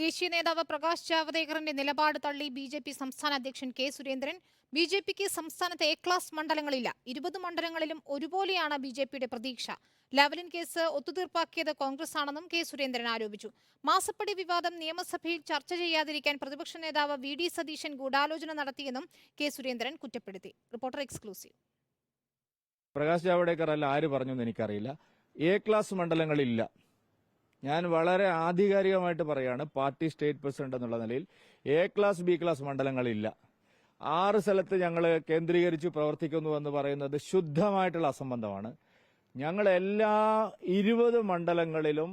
ദേശീയ നേതാവ് പ്രകാശ് ജാവദേക്കറിന്റെ നിലപാട് തള്ളി ബി.ജെ.പി സംസ്ഥാന അധ്യക്ഷൻ കെ സുരേന്ദ്രൻ. ബി.ജെ.പിക്ക് സംസ്ഥാനത്ത് എ ക്ലാസ് മണ്ഡലങ്ങളില്ല. 20 മണ്ഡലങ്ങളിലും ഒരുപോലെയാണ് ബി.ജെ.പിയുടെ പ്രതീക്ഷ. ലാവ്ലിൻ കേസ് ഒത്തുതീർപ്പാക്കിയത് കോൺഗ്രസ് ആണെന്നും കെ സുരേന്ദ്രൻ ആരോപിച്ചു. മാസപ്പടി വിവാദം നിയമസഭയിൽ ചർച്ച ചെയ്യാതിരിക്കാൻ പ്രതിപക്ഷ നേതാവ് വി.ഡി. സതീശൻ ഗൂഢാലോചന നടത്തിയെന്നും കെ സുരേന്ദ്രൻ കുറ്റപ്പെടുത്തി. Reporter exclusive. പ്രകാശ് ജാവദേക്കർ അല്ല ആര് പറഞ്ഞു എന്ന് എനിക്കറിയില്ല. എ ക്ലാസ് മണ്ഡലങ്ങളില്ല. ഞാൻ വളരെ ആധികാരികമായിട്ട് പറയാണ്, പാർട്ടി സ്റ്റേറ്റ് പ്രസിഡന്റ് എന്നുള്ള നിലയിൽ എ ക്ലാസ് ബി ക്ലാസ് മണ്ഡലങ്ങളില്ല. 6 സ്ഥലത്ത് ഞങ്ങൾ കേന്ദ്രീകരിച്ച് പ്രവർത്തിക്കുന്നു എന്ന് പറയുന്നത് ശുദ്ധമായിട്ടുള്ള അസംബന്ധമാണ്. ഞങ്ങൾ എല്ലാ 20 മണ്ഡലങ്ങളിലും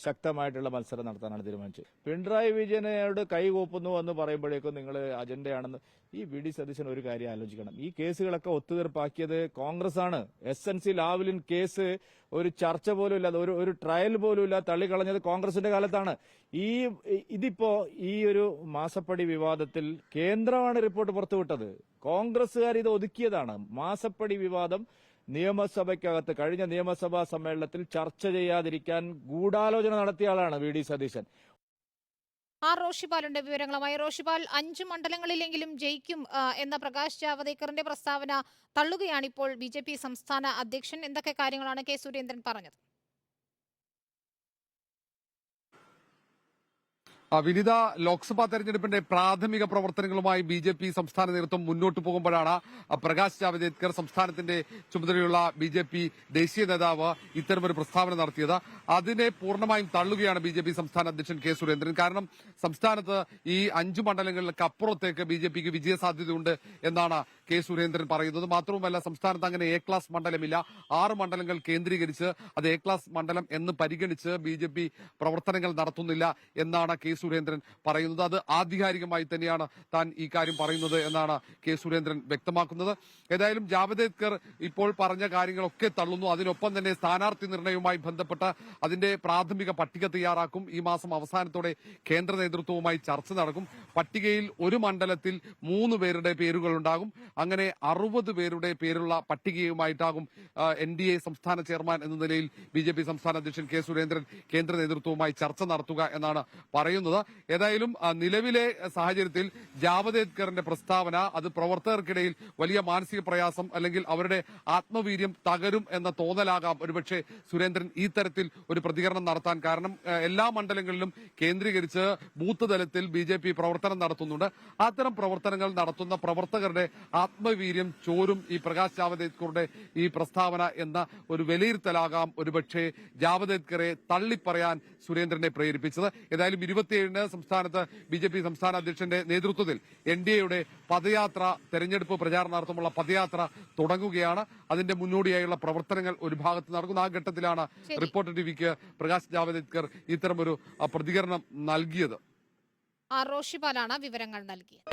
ശക്തമായിട്ടുള്ള മത്സരം നടത്താനാണ് തീരുമാനിച്ചത്. പിണറായി വിജയനോട് കൈകൂപ്പുന്നു എന്ന് പറയുമ്പോഴേക്കും നിങ്ങൾ അജണ്ടയാണെന്ന് ഈ വി.ഡി. സതീശൻ ഒരു കാര്യം ആലോചിക്കണം. ഈ കേസുകളൊക്കെ ഒത്തുതീർപ്പാക്കിയത് കോൺഗ്രസ് ആണ്. എസ്.എൻ.സി ലാവ്ലിൻ കേസ് ഒരു ചർച്ച പോലും ഇല്ലാതെ ഒരു ട്രയൽ പോലും ഇല്ലാതെ തള്ളിക്കളഞ്ഞത് കോൺഗ്രസിന്റെ കാലത്താണ്. ഇതിപ്പോ ഈ ഒരു മാസപ്പടി വിവാദത്തിൽ കേന്ദ്രമാണ് റിപ്പോർട്ട് പുറത്തുവിട്ടത്. കോൺഗ്രസുകാർ ഇത് ഒതുക്കിയതാണ്. മാസപ്പടി വിവാദം നിയമസഭയ്ക്കകത്ത് കഴിഞ്ഞ നിയമസഭാ സമ്മേളനത്തിൽ ചർച്ച ചെയ്യാതിരിക്കാൻ ഗൂഢാലോചന നടത്തിയ ആളാണ് വി.ഡി. സതീശൻ. റോഷിപാലിന്റെ വിവരങ്ങളുമായി. റോഷിപാൽ, 5 മണ്ഡലങ്ങളിലെങ്കിലും ജയിക്കും എന്ന പ്രകാശ് ജാവദേക്കറിന്റെ പ്രസ്താവന തള്ളുകയാണിപ്പോൾ ബി.ജെ.പി സംസ്ഥാന അധ്യക്ഷൻ. എന്തൊക്കെ കാര്യങ്ങളാണ് കെ സുരേന്ദ്രൻ പറഞ്ഞത്? വിനിത, ലോക്സഭാ തെരഞ്ഞെടുപ്പിന്റെ പ്രാഥമിക പ്രവർത്തനങ്ങളുമായി ബി.ജെ.പി സംസ്ഥാന നേതൃത്വം മുന്നോട്ട് പോകുമ്പോഴാണ് പ്രകാശ് ജാവദേക്കർ, സംസ്ഥാനത്തിന്റെ ചുമതലയുള്ള ബി.ജെ.പി ദേശീയ നേതാവ്, ഇത്തരമൊരു പ്രസ്താവന നടത്തിയത്. അതിനെ പൂർണ്ണമായും തള്ളുകയാണ് ബി.ജെ.പി സംസ്ഥാന അധ്യക്ഷൻ കെ സുരേന്ദ്രൻ. കാരണം സംസ്ഥാനത്ത് ഈ 5 മണ്ഡലങ്ങളിലേക്ക് അപ്പുറത്തേക്ക് ബി.ജെ.പിക്ക് വിജയസാധ്യതയുണ്ട് എന്നാണ് കെ സുരേന്ദ്രൻ പറയുന്നത്. മാത്രവുമല്ല, സംസ്ഥാനത്ത് അങ്ങനെ എ ക്ലാസ് മണ്ഡലമില്ല. 6 മണ്ഡലങ്ങൾ കേന്ദ്രീകരിച്ച് അത് എ ക്ലാസ് മണ്ഡലം എന്ന് പരിഗണിച്ച് ബി.ജെ.പി പ്രവർത്തനങ്ങൾ നടത്തുന്നില്ല എന്നാണ് കെ സുരേന്ദ്രൻ പറയുന്നത്. അത് ആധികാരികമായി തന്നെയാണ് താൻ ഈ കാര്യം പറയുന്നത് എന്നാണ് കെ സുരേന്ദ്രൻ വ്യക്തമാക്കുന്നത്. ഏതായാലും ജാവദേക്കർ ഇപ്പോൾ പറഞ്ഞ കാര്യങ്ങളൊക്കെ തള്ളുന്നു. അതിനൊപ്പം തന്നെ സ്ഥാനാർത്ഥി നിർണയവുമായി ബന്ധപ്പെട്ട് അതിന്റെ പ്രാഥമിക പട്ടിക തയ്യാറാക്കും. ഈ മാസം അവസാനത്തോടെ കേന്ദ്ര നേതൃത്വവുമായി ചർച്ച നടക്കും. പട്ടികയിൽ ഒരു മണ്ഡലത്തിൽ 3 പേരുടെ പേരുകളുണ്ടാകും. അങ്ങനെ 60 പേരുടെ പേരുള്ള പട്ടികയുമായിട്ടാകും NDA സംസ്ഥാന ചെയർമാൻ എന്ന നിലയിൽ ബി.ജെ.പി സംസ്ഥാന അധ്യക്ഷൻ കെ സുരേന്ദ്രൻ കേന്ദ്ര നേതൃത്വവുമായി ചർച്ച നടത്തുക എന്നാണ് പറയുന്നത്. ഏതായാലും നിലവിലെ സാഹചര്യത്തിൽ ജാവദേക്കറിന്റെ പ്രസ്താവന അത് പ്രവർത്തകർക്കിടയിൽ വലിയ മാനസിക പ്രയാസം അല്ലെങ്കിൽ അവരുടെ ആത്മവീര്യം തകരും എന്ന തോന്നലാകാം ഒരുപക്ഷെ സുരേന്ദ്രൻ ഈ തരത്തിൽ ഒരു പ്രതികരണം നടത്താൻ കാരണം. എല്ലാ മണ്ഡലങ്ങളിലും കേന്ദ്രീകരിച്ച് ബൂത്ത് തലത്തിൽ ബി.ജെ.പി പ്രവർത്തനം നടത്തുന്നുണ്ട്. അത്തരം പ്രവർത്തനങ്ങൾ നടത്തുന്ന പ്രവർത്തകരുടെ ആത്മവീര്യം ചോരും ഈ പ്രകാശ് ജാവദേക്കറുടെ ഈ പ്രസ്താവന എന്ന ഒരു വിലയിരുത്തലാകാം ഒരുപക്ഷെ ജാവദേക്കറെ തള്ളിപ്പറയാൻ സുരേന്ദ്രനെ പ്രേരിപ്പിച്ചത്. ഏതായാലും 27-ന് സംസ്ഥാനത്ത് ബി.ജെ.പി സംസ്ഥാന അധ്യക്ഷന്റെ നേതൃത്വത്തിൽ NDAയുടെ പദയാത്ര, തെരഞ്ഞെടുപ്പ് പ്രചാരണാർത്ഥമുള്ള പദയാത്ര തുടങ്ങുകയാണ്. അതിന്റെ മുന്നോടിയായുള്ള പ്രവർത്തനങ്ങൾ ഒരു ഭാഗത്ത് നടക്കുന്ന ആ ഘട്ടത്തിലാണ് റിപ്പോർട്ടർ ടിവിക്ക് പ്രകാശ് ജാവദേക്കർ ഇത്തരമൊരു പ്രതികരണം നൽകിയത്. റോഷിപാലാണ് വിവരങ്ങൾ നൽകിയത്.